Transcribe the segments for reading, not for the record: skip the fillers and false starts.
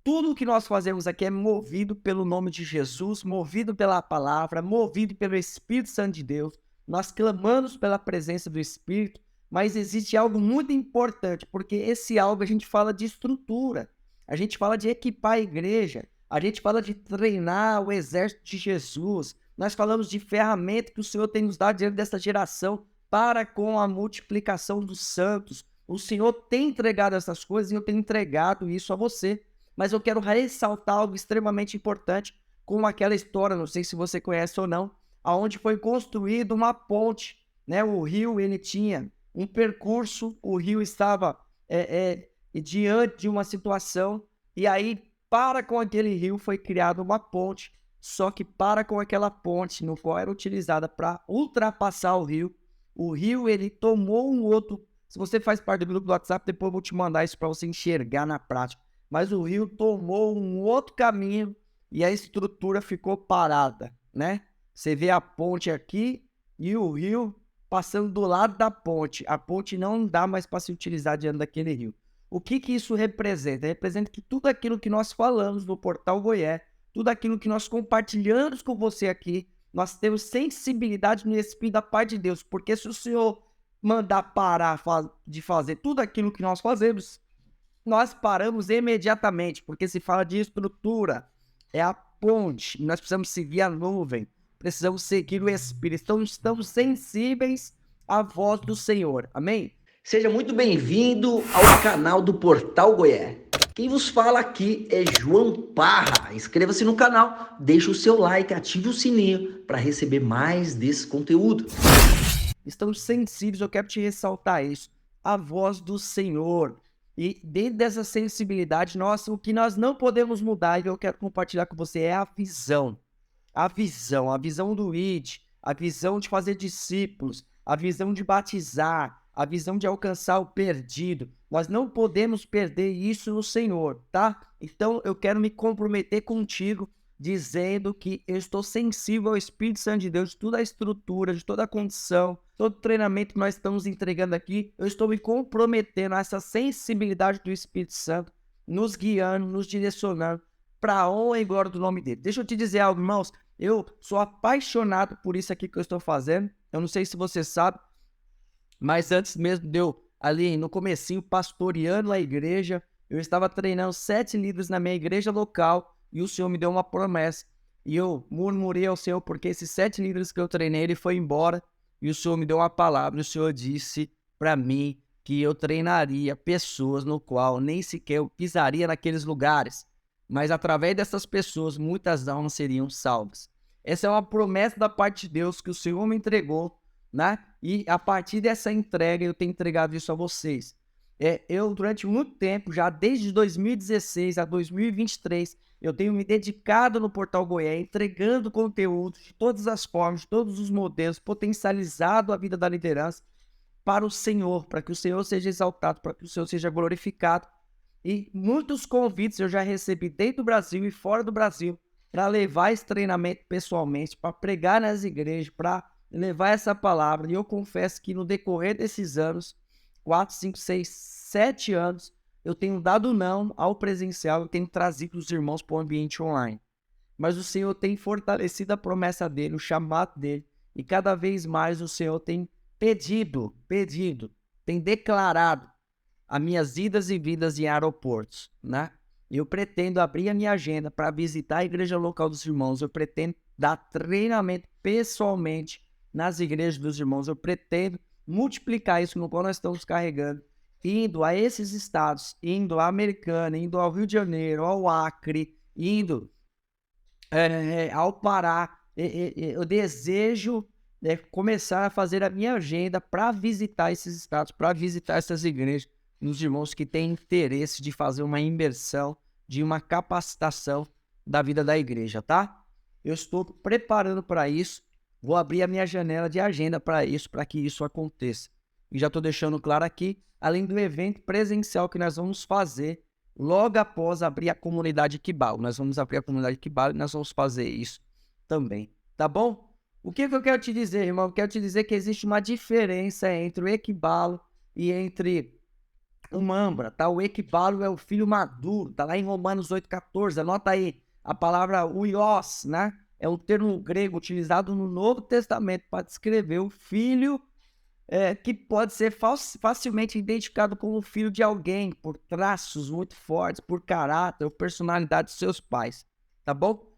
tudo o que nós fazemos aqui é movido pelo nome de Jesus, movido pela palavra, movido pelo Espírito Santo de Deus. Nós clamamos pela presença do Espírito, mas existe algo muito importante, porque esse algo a gente fala de estrutura, a gente fala de equipar a igreja, a gente fala de treinar o exército de Jesus, nós falamos de ferramenta que o Senhor tem nos dado diante dessa geração para com a multiplicação dos santos. O Senhor tem entregado essas coisas e eu tenho entregado isso a você. Mas eu quero ressaltar algo extremamente importante com aquela história, não sei se você conhece ou não, aonde foi construída uma ponte, né? O rio, ele tinha um percurso, o rio estava diante de uma situação, e aí, para com aquele rio, foi criada uma ponte, só que para com aquela ponte, no qual era utilizada para ultrapassar o rio, ele tomou um outro... Se você faz parte do grupo do WhatsApp, depois eu vou te mandar isso para você enxergar na prática. Mas o rio tomou um outro caminho e a estrutura ficou parada, né? Você vê a ponte aqui e o rio passando do lado da ponte. A ponte não dá mais para se utilizar diante daquele rio. O que isso representa? Representa que tudo aquilo que nós falamos no Portal Goiás, tudo aquilo que nós compartilhamos com você aqui, nós temos sensibilidade no Espírito da parte de Deus. Porque se o Senhor mandar parar de fazer tudo aquilo que nós fazemos, nós paramos imediatamente, porque se fala de estrutura, é a ponte, nós precisamos seguir a nuvem, precisamos seguir o Espírito, então estamos sensíveis à voz do Senhor, amém? Seja muito bem-vindo ao canal do Portal Goiás. Quem vos fala aqui é João Parra. Inscreva-se no canal, deixe o seu like, ative o sininho para receber mais desse conteúdo. Estamos sensíveis, eu quero te ressaltar isso, a voz do Senhor. E dentro dessa sensibilidade, o que nós não podemos mudar, e eu quero compartilhar com você, é a visão. A visão do ID, a visão de fazer discípulos, a visão de batizar, a visão de alcançar o perdido. Nós não podemos perder isso no Senhor, tá? Então eu quero me comprometer contigo, dizendo que eu estou sensível ao Espírito Santo de Deus, de toda a estrutura, de toda a condição, todo o treinamento que nós estamos entregando aqui. Eu estou me comprometendo a essa sensibilidade do Espírito Santo, nos guiando, nos direcionando para a honra e glória do nome dele. Deixa eu te dizer algo, irmãos. Eu sou apaixonado por isso aqui que eu estou fazendo. Eu não sei se você sabe, mas antes mesmo de eu, ali no comecinho, pastoreando a igreja, eu estava treinando 7 líderes na minha igreja local e o Senhor me deu uma promessa. E eu murmurei ao Senhor porque esses 7 líderes que eu treinei, ele foi embora e o Senhor me deu uma palavra. O Senhor disse para mim que eu treinaria pessoas no qual nem sequer eu pisaria naqueles lugares. Mas através dessas pessoas, muitas almas seriam salvas. Essa é uma promessa da parte de Deus que o Senhor me entregou, né? E a partir dessa entrega, eu tenho entregado isso a vocês. Eu, durante muito tempo, já desde 2016 a 2023, eu tenho me dedicado no Portal Goiás, entregando conteúdo de todas as formas, de todos os modelos, potencializado a vida da liderança para o Senhor, para que o Senhor seja exaltado, para que o Senhor seja glorificado. E muitos convites eu já recebi dentro do Brasil e fora do Brasil para levar esse treinamento pessoalmente, para pregar nas igrejas, para levar essa palavra. E eu confesso que no decorrer desses anos, 4, 5, 6, 7 anos, eu tenho dado não ao presencial, eu tenho trazido os irmãos para o ambiente online. Mas o Senhor tem fortalecido a promessa dele, o chamado dele, e cada vez mais o Senhor tem pedido, tem declarado as minhas idas e vindas em aeroportos, né? Eu pretendo abrir a minha agenda para visitar a igreja local dos irmãos, eu pretendo dar treinamento pessoalmente nas igrejas dos irmãos, eu pretendo multiplicar isso no qual nós estamos carregando, indo a esses estados, indo à Americana, indo ao Rio de Janeiro, ao Acre, indo ao Pará. Eu desejo começar a fazer a minha agenda para visitar esses estados, para visitar essas igrejas, nos irmãos que têm interesse de fazer uma imersão, de uma capacitação da vida da igreja, tá? Eu estou preparando para isso, vou abrir a minha janela de agenda para isso, para que isso aconteça. E já estou deixando claro aqui, além do evento presencial que nós vamos fazer logo após abrir a comunidade Equibalo. Nós vamos abrir a comunidade Equibalo e nós vamos fazer isso também, tá bom? O que eu quero te dizer, irmão? Eu quero te dizer que existe uma diferença entre o Equibalo e entre o mambra, tá? O equibalo é o filho maduro, tá lá em Romanos 8,14. Anota aí a palavra uios, né? É um termo grego utilizado no Novo Testamento para descrever o filho que pode ser facilmente identificado como filho de alguém por traços muito fortes, por caráter ou personalidade de seus pais, tá bom?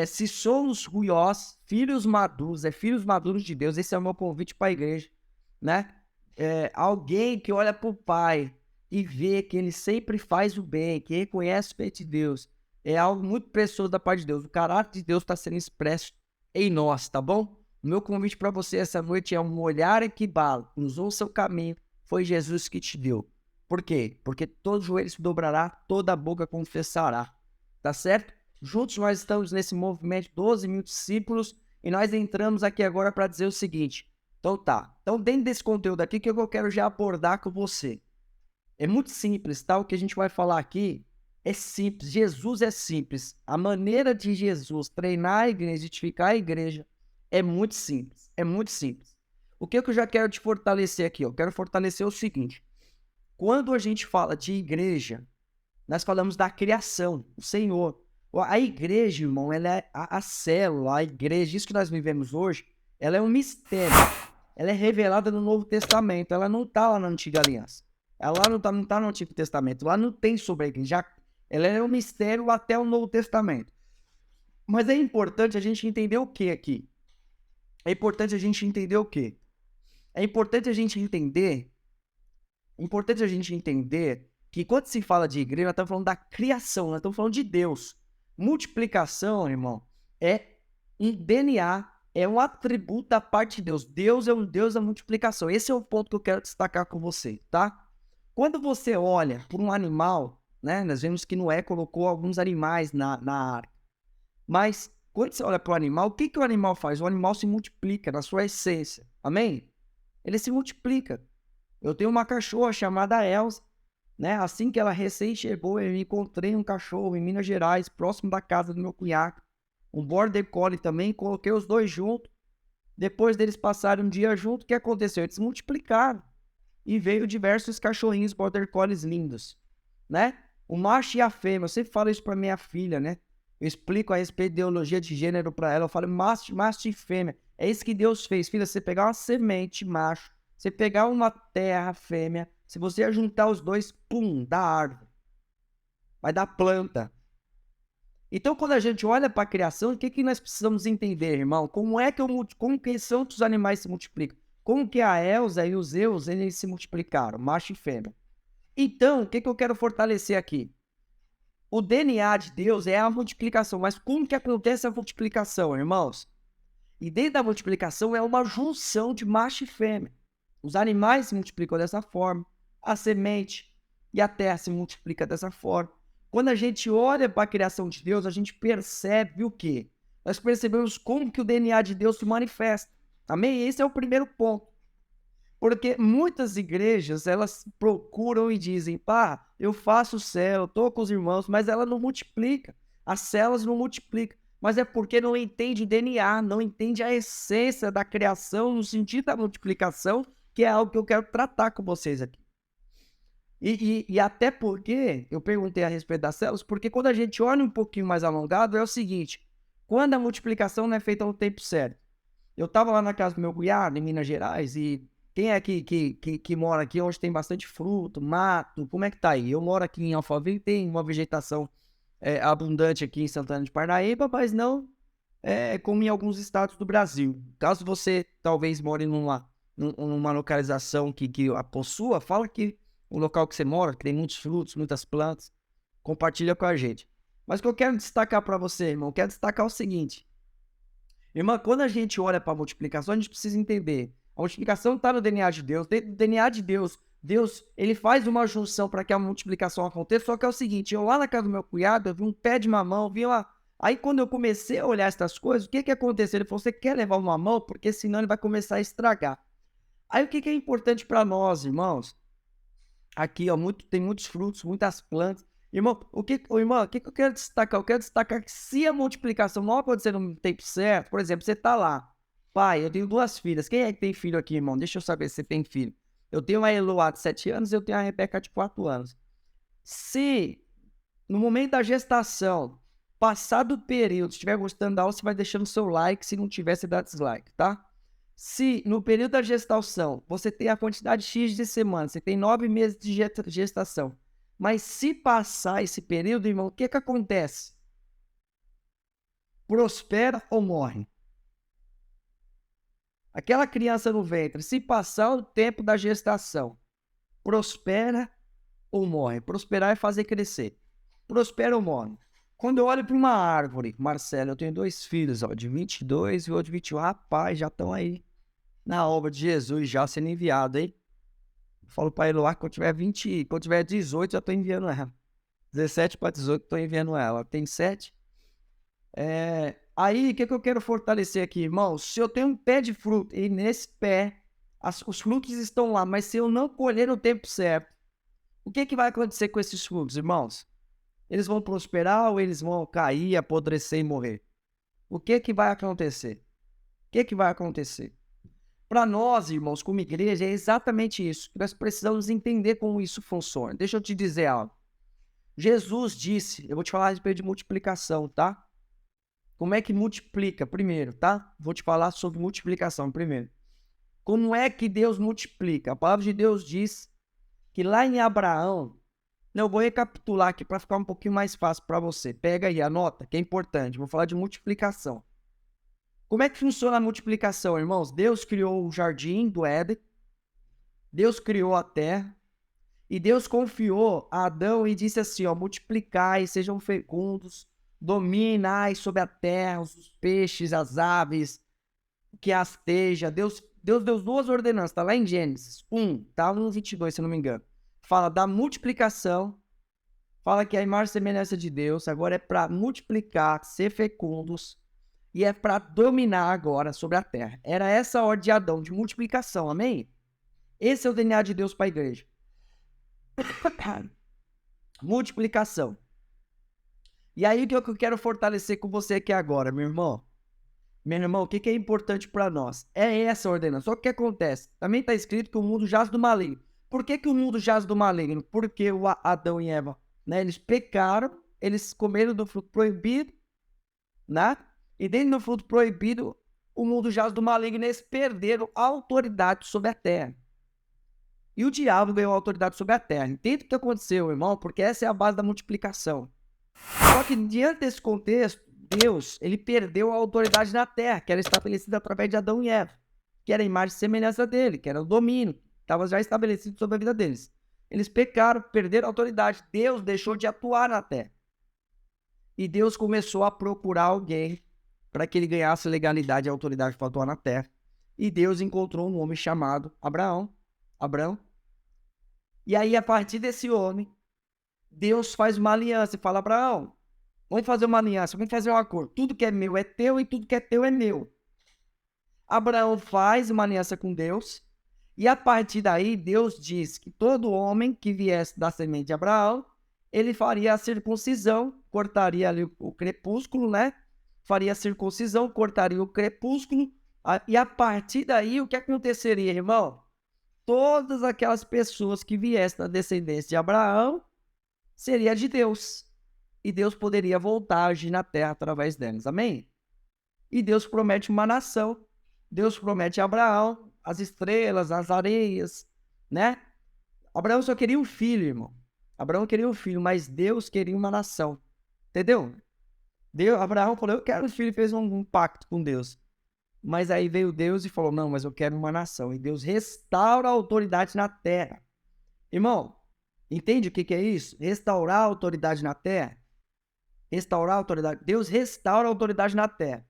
Se somos ruiós, filhos maduros, filhos maduros de Deus, esse é o meu convite para a igreja, né? Alguém que olha para o pai e vê que ele sempre faz o bem, que reconhece o feito de Deus, é algo muito precioso da parte de Deus. O caráter de Deus está sendo expresso em nós, tá bom? O meu convite para você essa noite é um olhar equibalo, cruzou o seu caminho, foi Jesus que te deu. Por quê? Porque todo joelho se dobrará, toda boca confessará, tá certo? Juntos nós estamos nesse movimento de 12 mil discípulos e nós entramos aqui agora para dizer o seguinte. Então tá, então dentro desse conteúdo aqui que eu quero já abordar com você. É muito simples, tá? O que a gente vai falar aqui é simples, Jesus é simples. A maneira de Jesus treinar a igreja, edificar a igreja, é muito simples, é muito simples. O que eu já quero te fortalecer aqui? Eu quero fortalecer o seguinte. Quando a gente fala de igreja, nós falamos da criação, o Senhor. A igreja, irmão, ela é a célula, a igreja, isso que nós vivemos hoje, ela é um mistério. Ela é revelada no Novo Testamento, ela não está lá na Antiga Aliança. Ela não tá no Antigo Testamento, lá não tem sobre a igreja. Ela é um mistério até o Novo Testamento. Mas é importante a gente entender o que aqui? É importante a gente entender o quê? É importante a gente entender que quando se fala de igreja, nós estamos falando da criação, nós estamos falando de Deus. Multiplicação, irmão, é um DNA, é um atributo da parte de Deus. Deus é um Deus da multiplicação. Esse é o ponto que eu quero destacar com você, tá? Quando você olha para um animal, né? Nós vemos que Noé colocou alguns animais na arca. Mas quando você olha para o animal, o que o animal faz? O animal se multiplica na sua essência. Amém? Ele se multiplica. Eu tenho uma cachorra chamada Elsa, né? Assim que ela recém chegou, eu encontrei um cachorro em Minas Gerais, próximo da casa do meu cunhado. Um Border Collie também, coloquei os dois juntos. Depois deles passarem um dia junto, o que aconteceu? Eles multiplicaram. E veio diversos cachorrinhos Border Collies lindos, né? O macho e a fêmea, eu sempre falo isso para minha filha, né? Eu explico a respeito de ideologia de gênero para ela, eu falo macho e fêmea. É isso que Deus fez, filha, você pegar uma semente macho, você pegar uma terra fêmea, se você juntar os dois, pum, dá árvore. Vai dar planta. Então, quando a gente olha para a criação, o que nós precisamos entender, irmão? Como que esses outros animais se multiplicam? Como que a Elsa e os Zeus, eles se multiplicaram, macho e fêmea? Então, o que eu quero fortalecer aqui? O DNA de Deus é a multiplicação, mas como que acontece a multiplicação, irmãos? E dentro da multiplicação é uma junção de macho e fêmea. Os animais se multiplicam dessa forma, a semente e a terra se multiplica dessa forma. Quando a gente olha para a criação de Deus, a gente percebe o quê? Nós percebemos como que o DNA de Deus se manifesta. Amém? Esse é o primeiro ponto. Porque muitas igrejas, elas procuram e dizem, pá, eu faço célula, estou com os irmãos, mas ela não multiplica. As células não multiplicam. Mas é porque não entende o DNA, não entende a essência da criação, no sentido da multiplicação, que é algo que eu quero tratar com vocês aqui. E até porque, eu perguntei a respeito das células, porque quando a gente olha um pouquinho mais alongado, é o seguinte, quando a multiplicação não é feita no tempo certo. Eu estava lá na casa do meu cunhado, em Minas Gerais, e quem é que mora aqui, onde tem bastante fruto, mato, como é que tá aí? Eu moro aqui em Alphaville, tem uma vegetação abundante aqui em Santana de Parnaíba, mas não como em alguns estados do Brasil. Caso você talvez more numa localização que a possua, fala que o local que você mora, que tem muitos frutos, muitas plantas, compartilha com a gente. Mas o que eu quero destacar para você, irmão, eu quero destacar o seguinte. Irmã, quando a gente olha para a multiplicação, a gente precisa entender. A multiplicação está no DNA de Deus. Dentro do DNA de Deus, Deus, ele faz uma junção para que a multiplicação aconteça. Só que é o seguinte, eu lá na casa do meu cunhado, eu vi um pé de mamão, vi uma... Aí quando eu comecei a olhar essas coisas, o que aconteceu? Ele falou, você quer levar uma mamão? Porque senão ele vai começar a estragar. Aí o que é importante para nós, irmãos? Aqui, ó, tem muitos frutos, muitas plantas. Irmão, o que eu quero destacar? Eu quero destacar que se a multiplicação não acontecer no tempo certo, por exemplo, você tá lá, pai, eu tenho 2 filhas. Quem é que tem filho aqui, irmão? Deixa eu saber se você tem filho. Eu tenho a Eloá de 7 anos e eu tenho a Rebeca de 4 anos. Se no momento da gestação, passado o período, estiver gostando da aula, você vai deixando o seu like. Se não tiver, você dá dislike, tá? Se no período da gestação você tem a quantidade X de semanas, você tem 9 meses de gestação, mas se passar esse período, irmão, o que acontece? Prospera ou morre? Aquela criança no ventre, se passar o tempo da gestação, prospera ou morre? Prosperar é fazer crescer. Prospera ou morre? Quando eu olho para uma árvore, Marcelo, eu tenho 2 filhos, ó, de 22 e o outro de 21. Rapaz, já estão aí na obra de Jesus, já sendo enviado, hein? Eu falo para Eloá que quando tiver 20, quando tiver 18, já estou enviando ela. 17 para 18, estou enviando ela. Tem 7. Aí, o que eu quero fortalecer aqui, irmão? Se eu tenho um pé de fruto e nesse pé os frutos estão lá, mas se eu não colher no tempo certo, o que vai acontecer com esses frutos, irmãos? Eles vão prosperar ou eles vão cair, apodrecer e morrer? O que vai acontecer? O que vai acontecer? Para nós, irmãos, como igreja, é exatamente isso. Nós precisamos entender como isso funciona. Deixa eu te dizer algo. Jesus disse, eu vou te falar a respeito de multiplicação, tá? Como é que multiplica primeiro, tá? Vou te falar sobre multiplicação primeiro. Como é que Deus multiplica? A palavra de Deus diz que lá em Abraão, eu vou recapitular aqui para ficar um pouquinho mais fácil para você. Pega aí, anota, que é importante. Vou falar de multiplicação. Como é que funciona a multiplicação, irmãos? Deus criou o jardim do Éden, Deus criou a terra, e Deus confiou a Adão e disse assim, ó, multiplicai, sejam fecundos, dominai sobre a terra, os peixes, as aves, que as teja. Deus deu 2 ordenanças, tá lá em Gênesis 1, tá no 22, se eu não me engano. Fala da multiplicação, fala que a imagem e semelhança de Deus agora é para multiplicar, ser fecundos, e é para dominar agora sobre a terra. Era essa a ordem de Adão, de multiplicação, amém? Esse é o DNA de Deus para a igreja. Multiplicação. E aí o que eu quero fortalecer com você aqui agora, meu irmão? Meu irmão, o que é importante para nós? É essa ordenança. Só que o que acontece? Também está escrito que o mundo jaz do maligno. Por que o mundo jaz do maligno? Porque o Adão e Eva, né, eles pecaram, eles comeram do fruto proibido, né? E dentro do fruto proibido, o mundo jaz do maligno, eles perderam a autoridade sobre a terra. E o diabo ganhou a autoridade sobre a terra. Entende o que aconteceu, irmão? Porque essa é a base da multiplicação. Só que diante desse contexto, Deus, ele perdeu a autoridade na terra, que era estabelecida através de Adão e Eva, que era a imagem e semelhança dele, que era o domínio, estava já estabelecido sobre a vida deles. Eles pecaram, perderam a autoridade. Deus deixou de atuar na terra. E Deus começou a procurar alguém para que ele ganhasse legalidade e autoridade para atuar na terra. E Deus encontrou um homem chamado Abraão. E aí, a partir desse homem, Deus faz uma aliança e fala, Abraão, vamos fazer uma aliança, vamos fazer um acordo. Tudo que é meu é teu e tudo que é teu é meu. Abraão faz uma aliança com Deus e a partir daí Deus diz que todo homem que viesse da semente de Abraão, ele faria a circuncisão, cortaria ali o crepúsculo, né? Faria a circuncisão, cortaria o crepúsculo e a partir daí o que aconteceria, irmão? Todas aquelas pessoas que viessem da descendência de Abraão seria de Deus. E Deus poderia voltar a agir na terra através delas. Amém? E Deus promete uma nação. Deus promete a Abraão as estrelas, as areias, né? Abraão só queria um filho, irmão. Abraão queria um filho, mas Deus queria uma nação. Entendeu? Abraão falou, eu quero um filho, fez um pacto com Deus. Mas aí veio Deus e falou, não, mas eu quero uma nação. E Deus restaura a autoridade na terra. Irmão, entende o que é isso? Restaurar a autoridade na terra. Restaurar a autoridade. Deus restaura a autoridade na terra.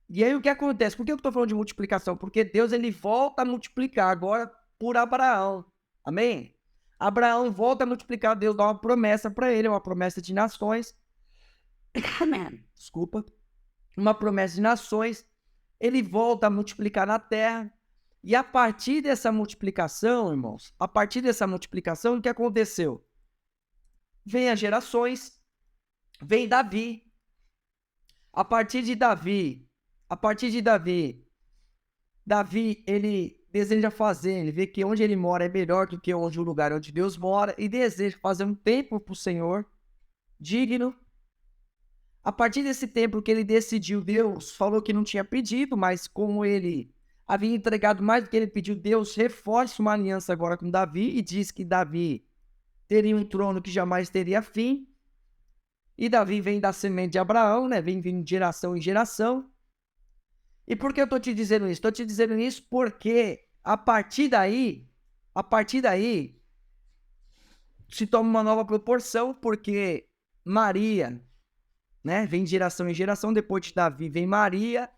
E aí o que acontece? Por que eu estou falando de multiplicação? Porque Deus ele volta a multiplicar agora por Abraão. Amém? Abraão volta a multiplicar, Deus dá uma promessa para ele, uma promessa de nações. Desculpa. Uma promessa de nações. Ele volta a multiplicar na terra. E a partir dessa multiplicação, irmãos, a partir dessa multiplicação, o que aconteceu? Vem as gerações, vem Davi. A partir de Davi, Davi, ele deseja fazer, ele vê que onde ele mora é melhor do que o lugar onde Deus mora e deseja fazer um templo para o Senhor, digno. A partir desse templo que ele decidiu, Deus falou que não tinha pedido, mas como ele havia entregado mais do que ele pediu, Deus reforça uma aliança agora com Davi e diz que Davi teria um trono que jamais teria fim. E Davi vem da semente de Abraão, né? Vem vindo de geração em geração. E por que eu estou te dizendo isso? Estou te dizendo isso porque a partir daí, se toma uma nova proporção, porque Maria, né, vem de geração em geração, depois de Davi vem Maria,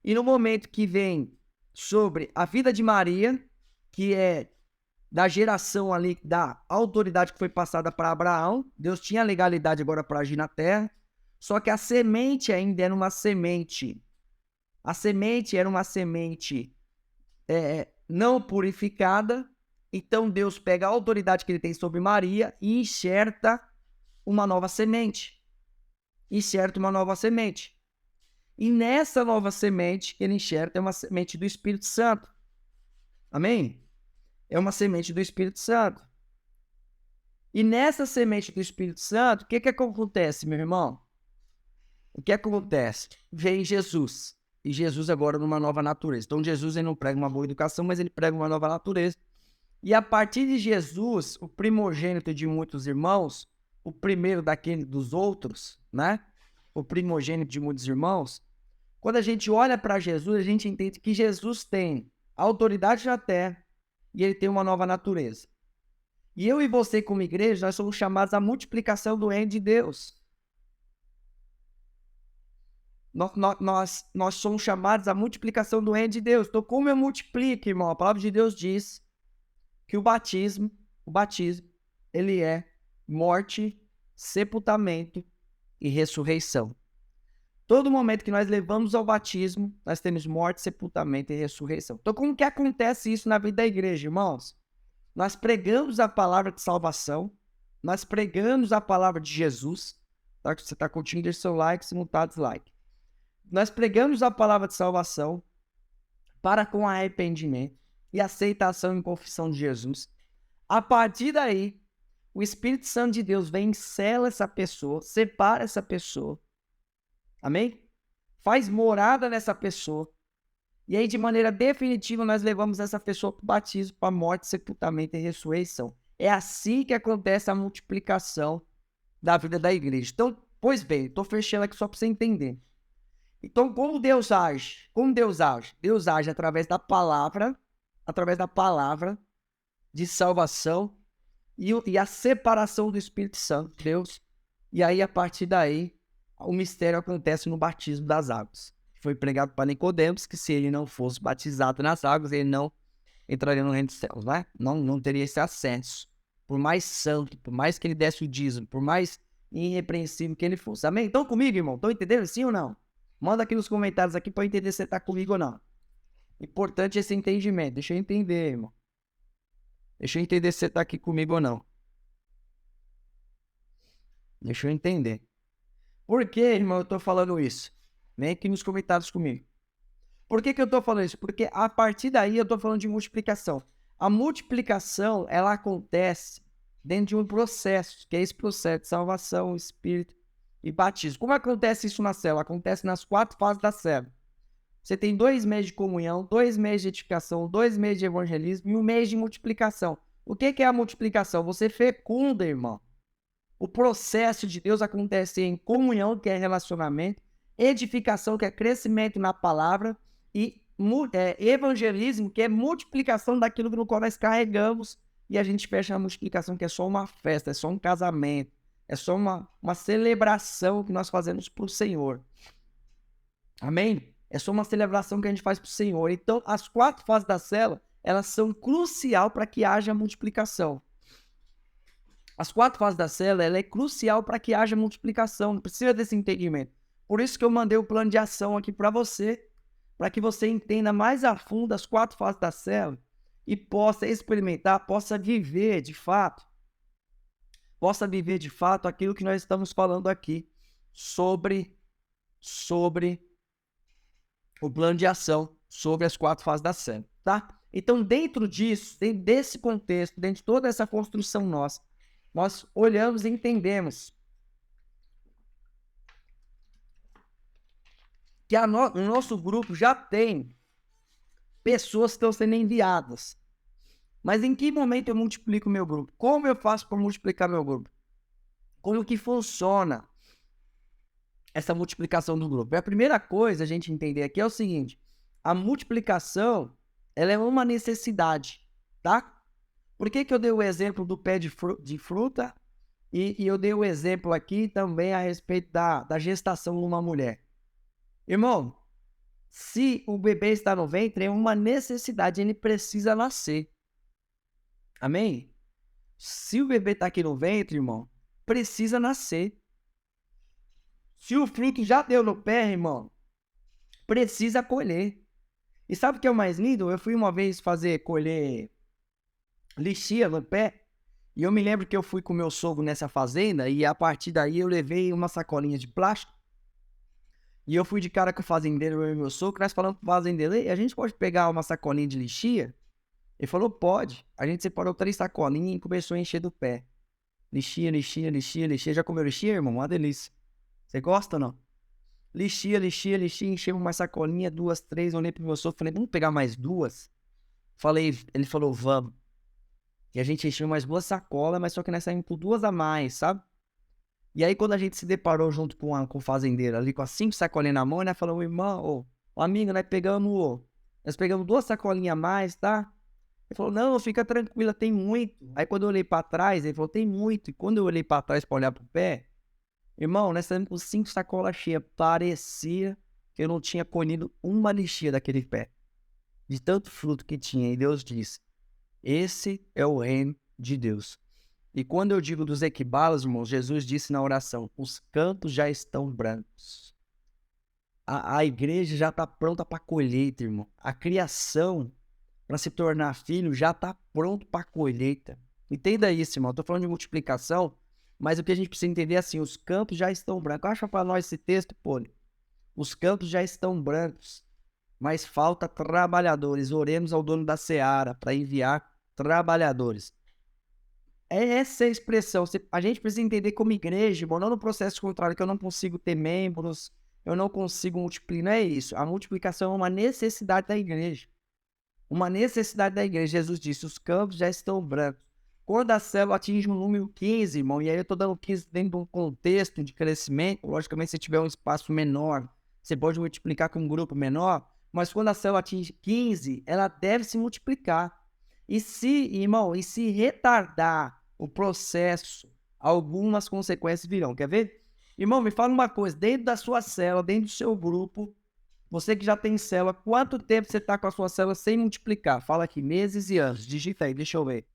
e no momento que vem sobre a vida de Maria, que é da geração ali, da autoridade que foi passada para Abraão, Deus tinha legalidade agora para agir na terra, só que a semente ainda era uma semente. A semente era uma semente não purificada, então Deus pega a autoridade que ele tem sobre Maria e enxerta uma nova semente. Enxerta uma nova semente. E nessa nova semente que ele enxerta é uma semente do Espírito Santo. Amém? É uma semente do Espírito Santo. E nessa semente do Espírito Santo, o que acontece, meu irmão? O que acontece? Vem Jesus. E Jesus agora numa nova natureza. Então Jesus ele não prega uma boa educação, mas ele prega uma nova natureza. E a partir de Jesus, o primogênito de muitos irmãos, o primeiro dos outros, né? O primogênito de muitos irmãos. Quando a gente olha para Jesus, a gente entende que Jesus tem autoridade na terra e ele tem uma nova natureza. E eu e você como igreja, nós somos chamados à multiplicação do reino de Deus. Nós somos chamados à multiplicação do reino de Deus. Então, como eu multiplico, irmão? A palavra de Deus diz que o batismo, ele é morte, sepultamento e ressurreição. Todo momento que nós levamos ao batismo, nós temos morte, sepultamento e ressurreição. Então, como que acontece isso na vida da igreja, irmãos? Nós pregamos a palavra de salvação, nós pregamos a palavra de Jesus. Tá? Você está curtindo, deixa seu like, se não está, dislike. Nós pregamos a palavra de salvação para com arrependimento e aceitação e confissão de Jesus. A partir daí, o Espírito Santo de Deus vem e sela essa pessoa, separa essa pessoa. Amém? Faz morada nessa pessoa. E aí, de maneira definitiva, nós levamos essa pessoa para o batismo, para a morte, sepultamento e ressurreição. É assim que acontece a multiplicação da vida da igreja. Então, pois bem, estou fechando aqui só para você entender. Então, como Deus age? Deus age através da palavra de salvação e a separação do Espírito Santo, Deus. E aí, a partir daí, o mistério acontece no batismo das águas. Foi pregado para Nicodemos que se ele não fosse batizado nas águas, ele não entraria no reino dos céus, né? Não teria esse acesso. Por mais santo, por mais que ele desse o dízimo, por mais irrepreensível que ele fosse. Amém? Estão comigo, irmão? Estão entendendo sim ou não? Manda aqui nos comentários aqui para eu entender se você está comigo ou não. Importante esse entendimento. Deixa eu entender, irmão. Deixa eu entender se você está aqui comigo ou não. Deixa eu entender. Por que, irmão, eu estou falando isso? Vem aqui nos comentários comigo. Por que eu estou falando isso? Porque a partir daí eu estou falando de multiplicação. A multiplicação, ela acontece dentro de um processo, que é esse processo de salvação, espírito e batismo. Como acontece isso na célula? Acontece nas 4 fases da célula. Você tem 2 meses de comunhão, 2 meses de edificação, 2 meses de evangelismo e 1 mês de multiplicação. O que é a multiplicação? Você fecunda, irmão. O processo de Deus acontece em comunhão, que é relacionamento, edificação, que é crescimento na palavra, e evangelismo, que é multiplicação daquilo no qual nós carregamos, e a gente fecha a multiplicação, que é só uma festa, é só um casamento, é só uma celebração que nós fazemos para o Senhor. Amém? É só uma celebração que a gente faz para o Senhor. Então, as 4 fases da célula, elas são crucial para que haja multiplicação. As 4 fases da célula, ela é crucial para que haja multiplicação. Não precisa desse entendimento. Por isso que eu mandei o plano de ação aqui para você, para que você entenda mais a fundo as 4 fases da célula e possa experimentar, possa viver de fato aquilo que nós estamos falando aqui sobre o plano de ação, sobre as 4 fases da célula, tá? Então, dentro disso, dentro desse contexto, dentro de toda essa construção nossa, nós olhamos e entendemos que o nosso grupo já tem pessoas que estão sendo enviadas. Mas em que momento eu multiplico o meu grupo? Como eu faço para multiplicar meu grupo? Como que funciona essa multiplicação do grupo? A primeira coisa a gente entender aqui é o seguinte: a multiplicação, ela é uma necessidade, tá? Por que eu dei o exemplo do pé de fruta e eu dei o exemplo aqui também a respeito da gestação de uma mulher? Irmão, se o bebê está no ventre, é uma necessidade, ele precisa nascer. Amém? Se o bebê está aqui no ventre, irmão, precisa nascer. Se o fruto já deu no pé, irmão, precisa colher. E sabe o que é o mais lindo? Eu fui uma vez colher lixia no pé, e eu me lembro que eu fui com meu sogro nessa fazenda, e a partir daí eu levei uma sacolinha de plástico, e eu fui de cara com o fazendeiro, eu e meu sogro, nós falamos pro fazendeiro: a gente pode pegar uma sacolinha de lixia? Ele falou: pode. A gente separou 3 sacolinhas e começou a encher do pé. Lixia, lixia, lixia, lixia. Já comeu lixia, irmão? Uma delícia. Você gosta ou não? Lixia, lixia, lixia. Enchemos uma sacolinha, 2, 3. Olhei pro meu sogro, falei: vamos pegar mais 2? Ele falou: vamos. E a gente encheu mais 2 sacolas, mas só que nós saímos por 2 a mais, sabe? E aí quando a gente se deparou junto com o fazendeiro ali, com as 5 sacolinhas na mão, nós falamos: irmão, amigo, nós pegamos 2 sacolinhas a mais, tá? Ele falou: não, fica tranquila, tem muito. Aí quando eu olhei pra trás, ele falou: tem muito. E quando eu olhei pra trás pra olhar pro pé, irmão, nós saímos com 5 sacolas cheias. Parecia que eu não tinha colhido uma lixia daquele pé, de tanto fruto que tinha. E Deus disse: esse é o reino de Deus. E quando eu digo dos equibalos, irmãos, Jesus disse na oração: os campos já estão brancos. A igreja já está pronta para colheita, irmão. A criação, para se tornar filho, já está pronto para a colheita. Entenda isso, irmão. Estou falando de multiplicação, mas o que a gente precisa entender é assim: os campos já estão brancos. Acha para nós esse texto, pô. Os campos já estão brancos, mas falta trabalhadores. Oremos ao dono da seara para enviar trabalhadores. É essa a expressão. A gente precisa entender como igreja, irmão, não no processo contrário, que eu não consigo ter membros, eu não consigo multiplicar. Não é isso. A multiplicação é uma necessidade da igreja. Uma necessidade da igreja. Jesus disse: os campos já estão brancos. Quando a célula atinge o número 15, irmão, e aí eu estou dando 15 dentro de um contexto de crescimento, logicamente, se tiver um espaço menor, você pode multiplicar com um grupo menor, mas quando a célula atinge 15, ela deve se multiplicar. E se retardar o processo, algumas consequências virão. Quer ver? Irmão, me fala uma coisa: dentro da sua célula, dentro do seu grupo, você que já tem célula, quanto tempo você está com a sua célula sem multiplicar? Fala aqui, meses e anos. Digita aí, deixa eu ver.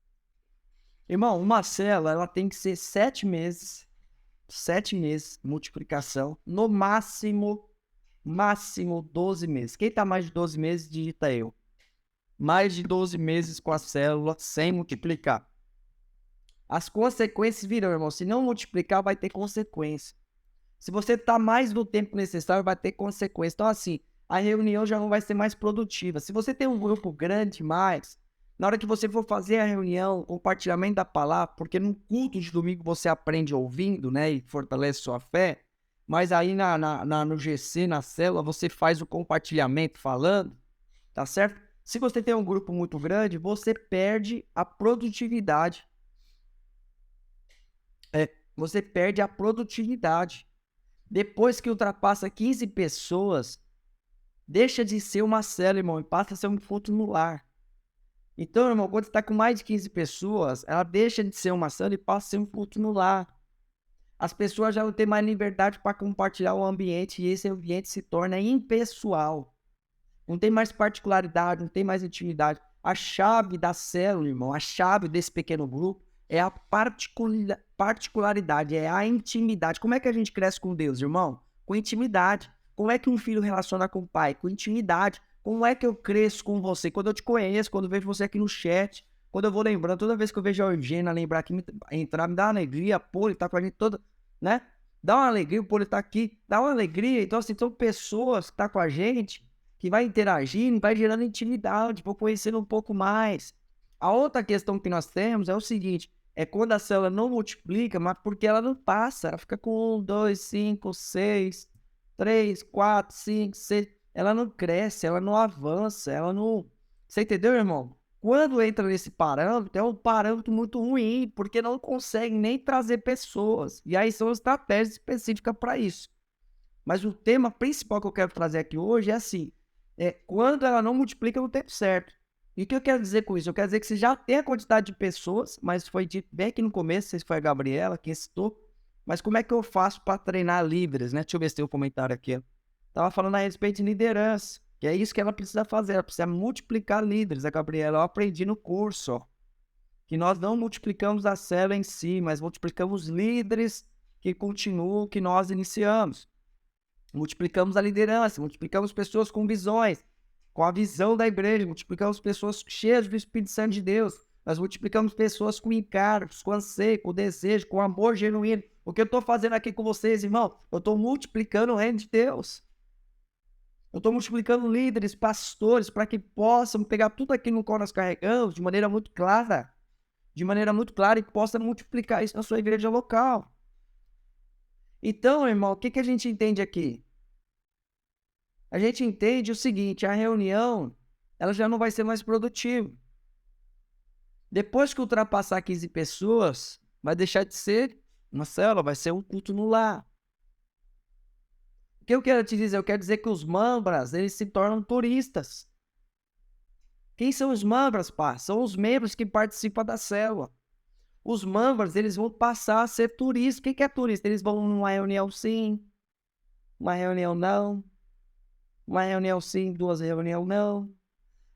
Irmão, uma célula, ela tem que ser 7 meses. 7 meses, multiplicação. No máximo 12 meses. Quem está mais de 12 meses, digita eu. Mais de 12 meses com a célula sem multiplicar. As consequências virão, irmão. Se não multiplicar, vai ter consequência. Se você está mais do tempo necessário, vai ter consequência. Então, assim, a reunião já não vai ser mais produtiva. Se você tem um grupo grande mais, na hora que você for fazer a reunião, compartilhamento da palavra, porque no culto de domingo você aprende ouvindo, né, e fortalece sua fé, mas aí no GC, na célula, você faz o compartilhamento falando, tá certo? Se você tem um grupo muito grande, você perde a produtividade. Você perde a produtividade. Depois que ultrapassa 15 pessoas, deixa de ser uma célula, irmão, e passa a ser um culto no lar. Então, irmão, quando você está com mais de 15 pessoas, ela deixa de ser uma célula e passa a ser um culto no lar. As pessoas já não têm mais liberdade para compartilhar o ambiente, e esse ambiente se torna impessoal. Não tem mais particularidade, não tem mais intimidade. A chave da célula, irmão, a chave desse pequeno grupo é a particularidade, é a intimidade. Como é que a gente cresce com Deus, irmão? Com intimidade. Como é que um filho relaciona com o pai? Com intimidade. Como é que eu cresço com você? Quando eu te conheço, quando eu vejo você aqui no chat, quando eu vou lembrando, toda vez que eu vejo a Eugênia lembrar aqui, entrar, me dá uma alegria, pô, ele tá com a gente toda, né? Dá uma alegria, pô, ele tá aqui, dá uma alegria. Então, assim, são pessoas que tá com a gente que vai interagindo, vai gerando intimidade, vou conhecendo um pouco mais. A outra questão que nós temos é o seguinte, é quando a célula não multiplica, mas porque ela não passa, ela fica com 1, 2, 5, 6, 3, 4, 5, 6, ela não cresce, ela não avança, ela não... Você entendeu, irmão? Quando entra nesse parâmetro, é um parâmetro muito ruim, porque não consegue nem trazer pessoas. E aí são estratégias específicas para isso. Mas o tema principal que eu quero trazer aqui hoje é assim, é quando ela não multiplica no tempo certo. E o que eu quero dizer com isso? Eu quero dizer que você já tem a quantidade de pessoas, mas foi dito bem aqui no começo, não sei se foi a Gabriela quem citou, mas como é que eu faço para treinar líderes, né? Deixa eu ver se tem um comentário aqui. Tava falando a respeito de liderança, que é isso que ela precisa fazer, ela precisa multiplicar líderes, a Gabriela. Eu aprendi no curso, ó, que nós não multiplicamos a célula em si, mas multiplicamos líderes que continuam o que nós iniciamos. Multiplicamos a liderança, multiplicamos pessoas com visões, com a visão da igreja, multiplicamos pessoas cheias do Espírito Santo de Deus, nós multiplicamos pessoas com encargos, com anseio, com desejo, com amor genuíno. O que eu estou fazendo aqui com vocês, irmão? Eu estou multiplicando o reino de Deus. Eu estou multiplicando líderes, pastores, para que possam pegar tudo aquilo no qual nós carregamos de maneira muito clara, e que possam multiplicar isso na sua igreja local. Então, irmão, o que a gente entende aqui? A gente entende o seguinte, a reunião, ela já não vai ser mais produtiva. Depois que ultrapassar 15 pessoas, vai deixar de ser uma célula, vai ser um culto no lar. O que eu quero te dizer? Eu quero dizer que os mambras, eles se tornam turistas. Quem são os mambras, pá? São os membros que participam da célula. Os mambras, eles vão passar a ser turistas. O que é turista? Eles vão numa reunião sim, uma reunião não, uma reunião sim, 2 reuniões não.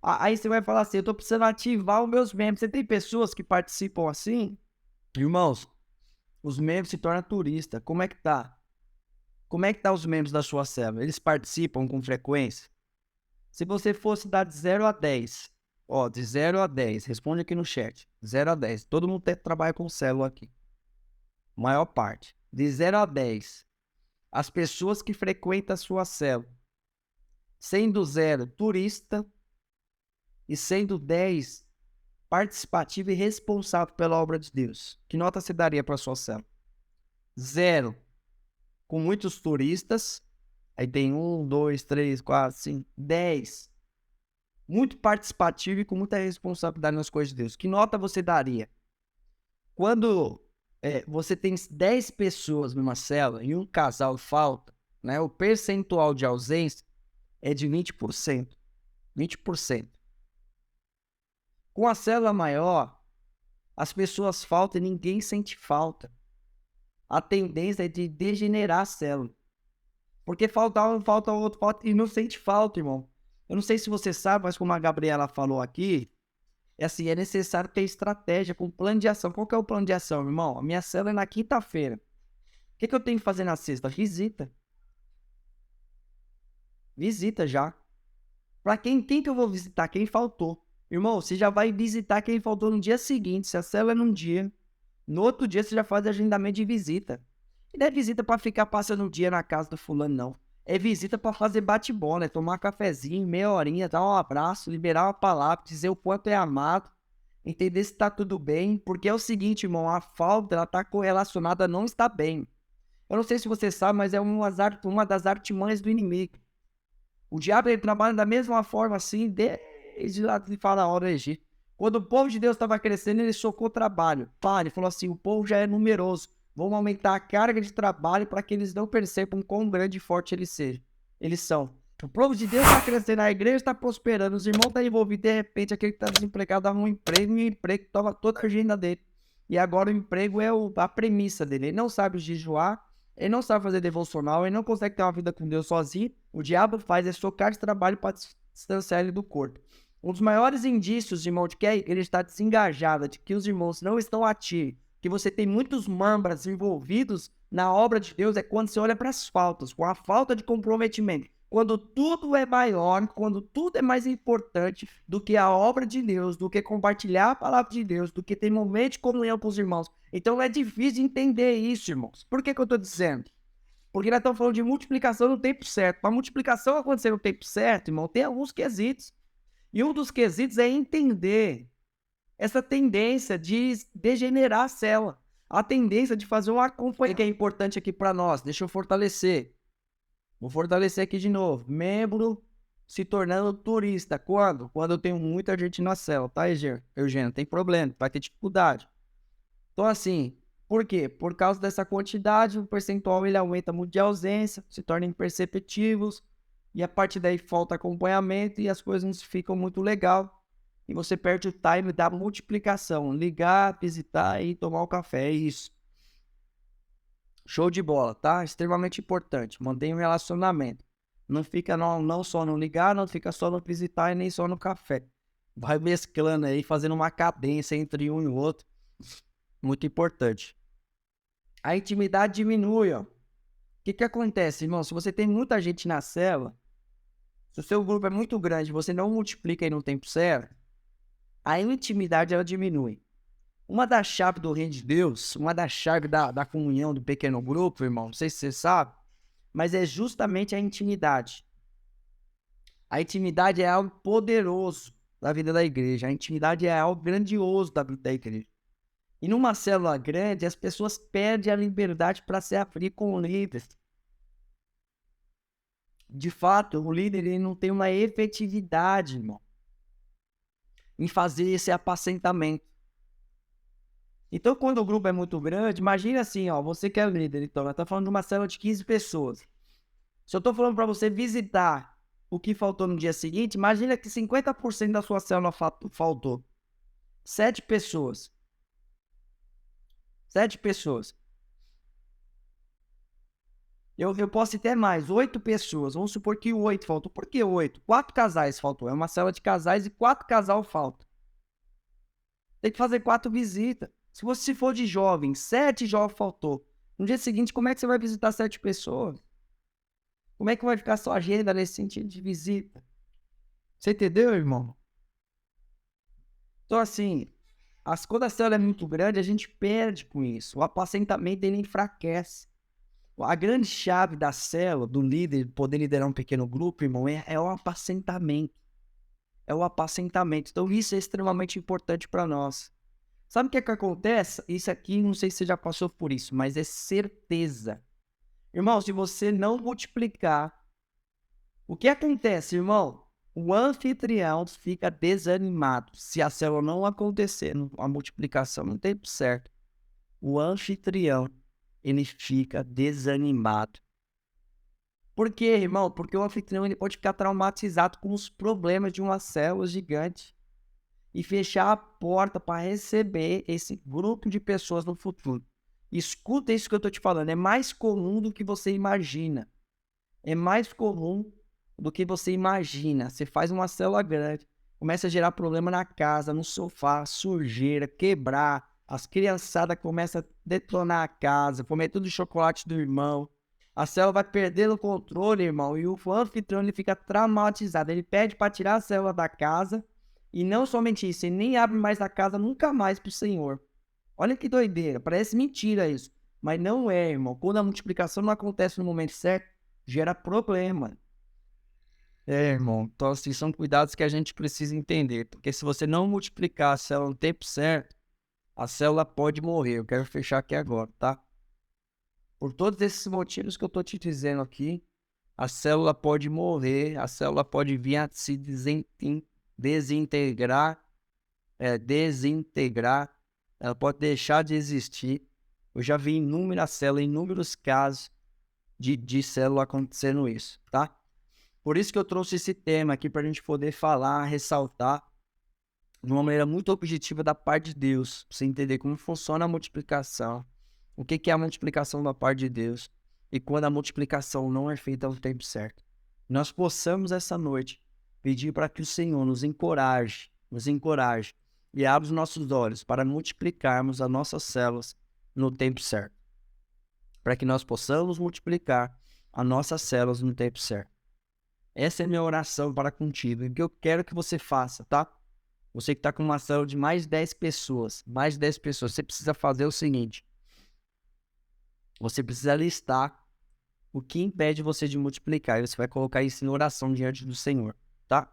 Aí você vai falar assim, eu tô precisando ativar os meus membros. Você tem pessoas que participam assim? Irmãos, os membros se tornam turistas. Como é que tá? Como é que tá os membros da sua célula? Eles participam com frequência? Se você fosse dar de 0 a 10, ó, de 0 a 10, responde aqui no chat. 0 a 10, todo mundo trabalha com célula aqui. Maior parte. De 0 a 10, as pessoas que frequentam a sua célula, sendo 0 turista e sendo 10 participativo e responsável pela obra de Deus. Que nota você daria para a sua célula? 0, com muitos turistas. Aí tem 1, 2, 3, 4, 5, 10. Muito participativo e com muita responsabilidade nas coisas de Deus. Que nota você daria? Quando você tem 10 pessoas numa célula e um casal falta, né, o percentual de ausência é de 20%. 20%. Com a célula maior, as pessoas faltam e ninguém sente falta. A tendência é de degenerar a célula. Porque falta um, falta outro, falta e não sente falta, irmão. Eu não sei se você sabe, mas como a Gabriela falou aqui, é assim, é necessário ter estratégia com plano de ação. Qual que é o plano de ação, irmão? A minha célula é na quinta-feira. O que eu tenho que fazer na sexta? Visita. Visita já. Pra quem que eu vou visitar? Quem faltou. Irmão, você já vai visitar quem faltou no dia seguinte. Se a célula é num dia, no outro dia você já faz agendamento de visita. E não é visita pra ficar passando o dia na casa do fulano, não. É visita pra fazer bate-bola, é tomar um cafezinho, meia horinha, dar um abraço, liberar uma palavra, dizer o quanto é amado, entender se tá tudo bem. Porque é o seguinte, irmão, a falta, ela tá correlacionada a não estar bem. Eu não sei se você sabe, mas é uma das artimanhas do inimigo. O diabo, ele trabalha da mesma forma assim, desde lá de Faraó do Egito. Quando o povo de Deus estava crescendo, ele socou o trabalho. Ele falou assim, o povo já é numeroso. Vamos aumentar a carga de trabalho para que eles não percebam quão grande e forte eles são. O povo de Deus está crescendo, a igreja está prosperando, os irmãos estão envolvidos, de repente aquele que está desempregado arruma um emprego e o emprego toma toda a agenda dele. E agora o emprego é a premissa dele. Ele não sabe jejuar, ele não sabe fazer devocional, ele não consegue ter uma vida com Deus sozinho. O diabo faz é socar de trabalho para distanciar ele do corpo. Um dos maiores indícios, irmão, de que a igreja está desengajada, de que os irmãos não estão ativos, que você tem muitos mambras envolvidos na obra de Deus, é quando você olha para as faltas, com a falta de comprometimento. Quando tudo é maior, quando tudo é mais importante do que a obra de Deus, do que compartilhar a palavra de Deus, do que ter momento de comunhão com os irmãos. Então é difícil entender isso, irmãos. Por que eu estou dizendo? Porque nós estamos falando de multiplicação no tempo certo. Para a multiplicação acontecer no tempo certo, irmão, tem alguns quesitos. E um dos quesitos é entender essa tendência de degenerar a célula. A tendência de fazer um acompanhamento que é importante aqui para nós. Deixa eu fortalecer. Vou fortalecer aqui de novo. Membro se tornando turista. Quando? Quando eu tenho muita gente na célula, tá, Eugênio? Tem problema, vai ter dificuldade. Então, assim, por quê? Por causa dessa quantidade, o percentual ele aumenta muito de ausência, se torna imperceptíveis, e a partir daí falta acompanhamento e as coisas não ficam muito legal. E você perde o time da multiplicação. Ligar, visitar e tomar o café. É isso. Show de bola, tá? Extremamente importante. Mantenha o relacionamento. Não fica não só no ligar, não fica só no visitar e nem só no café. Vai mesclando aí, fazendo uma cadência entre um e o outro. Muito importante. A intimidade diminui, ó. O que acontece, irmão? Se você tem muita gente na célula, se o seu grupo é muito grande, você não multiplica aí no tempo certo, a intimidade ela diminui. Uma das chaves do reino de Deus, uma das chaves da comunhão do pequeno grupo, irmão, não sei se você sabe, mas é justamente a intimidade. A intimidade é algo poderoso da vida da igreja. A intimidade é algo grandioso da vida da igreja. E numa célula grande, as pessoas perdem a liberdade para se abrir com o líder. De fato, o líder ele não tem uma efetividade, irmão, em fazer esse apacentamento. Então, quando o grupo é muito grande, imagina assim, ó, você que é o líder, então, nós estamos falando de uma célula de 15 pessoas. Se eu estou falando para você visitar o que faltou no dia seguinte, imagina que 50% da sua célula faltou. 7 pessoas. 7 pessoas. Eu posso ir até mais, 8 pessoas. Vamos supor que 8 faltou. Por que 8? 4 casais faltou. É uma célula de casais e 4 casal faltam. Tem que fazer 4 visitas. Se você for de jovens, 7 jovens faltou. No dia seguinte, como é que você vai visitar 7 pessoas? Como é que vai ficar a sua agenda nesse sentido de visita? Você entendeu, irmão? Então, assim, quando a célula é muito grande, a gente perde com isso. O apacentamento ele enfraquece. A grande chave da célula, do líder, poder liderar um pequeno grupo, irmão, é o apacentamento. É o apacentamento. Então, isso é extremamente importante para nós. Sabe o que acontece? Isso aqui, não sei se você já passou por isso, mas é certeza. Irmão, se você não multiplicar, o que acontece, irmão? O anfitrião fica desanimado. Se a célula não acontecer, a multiplicação no tempo certo, o anfitrião, ele fica desanimado. Por quê, irmão? Porque o anfitrião ele pode ficar traumatizado com os problemas de uma célula gigante e fechar a porta para receber esse grupo de pessoas no futuro. Escuta isso que eu estou te falando. É mais comum do que você imagina. É mais comum do que você imagina. Você faz uma célula grande, começa a gerar problema na casa, no sofá, sujeira, quebrar. As criançadas começam a detonar a casa, comer tudo de chocolate do irmão. A célula vai perdendo o controle, irmão, e o anfitrião ele fica traumatizado. Ele pede para tirar a célula da casa e não somente isso, ele nem abre mais a casa nunca mais para o Senhor. Olha que doideira, parece mentira isso, mas não é, irmão. Quando a multiplicação não acontece no momento certo, gera problema. É, irmão, então assim, são cuidados que a gente precisa entender, porque se você não multiplicar a célula no tempo certo, a célula pode morrer. Eu quero fechar aqui agora, tá? Por todos esses motivos que eu tô te dizendo aqui, a célula pode morrer, a célula pode vir a se desintegrar, ela pode deixar de existir. Eu já vi inúmeras células, inúmeros casos de célula acontecendo isso, tá? Por isso que eu trouxe esse tema aqui para a gente poder falar, ressaltar de uma maneira muito objetiva da parte de Deus, para você entender como funciona a multiplicação, o que é a multiplicação da parte de Deus e quando a multiplicação não é feita no tempo certo. Nós possamos essa noite pedir para que o Senhor nos encoraje e abra os nossos olhos para multiplicarmos as nossas células no tempo certo. Para que nós possamos multiplicar as nossas células no tempo certo. Essa é a minha oração para contigo e o que eu quero que você faça, tá? Você que está com uma célula de mais de 10 pessoas, você precisa fazer o seguinte. Você precisa listar o que impede você de multiplicar? E você vai colocar isso em oração diante do Senhor, tá?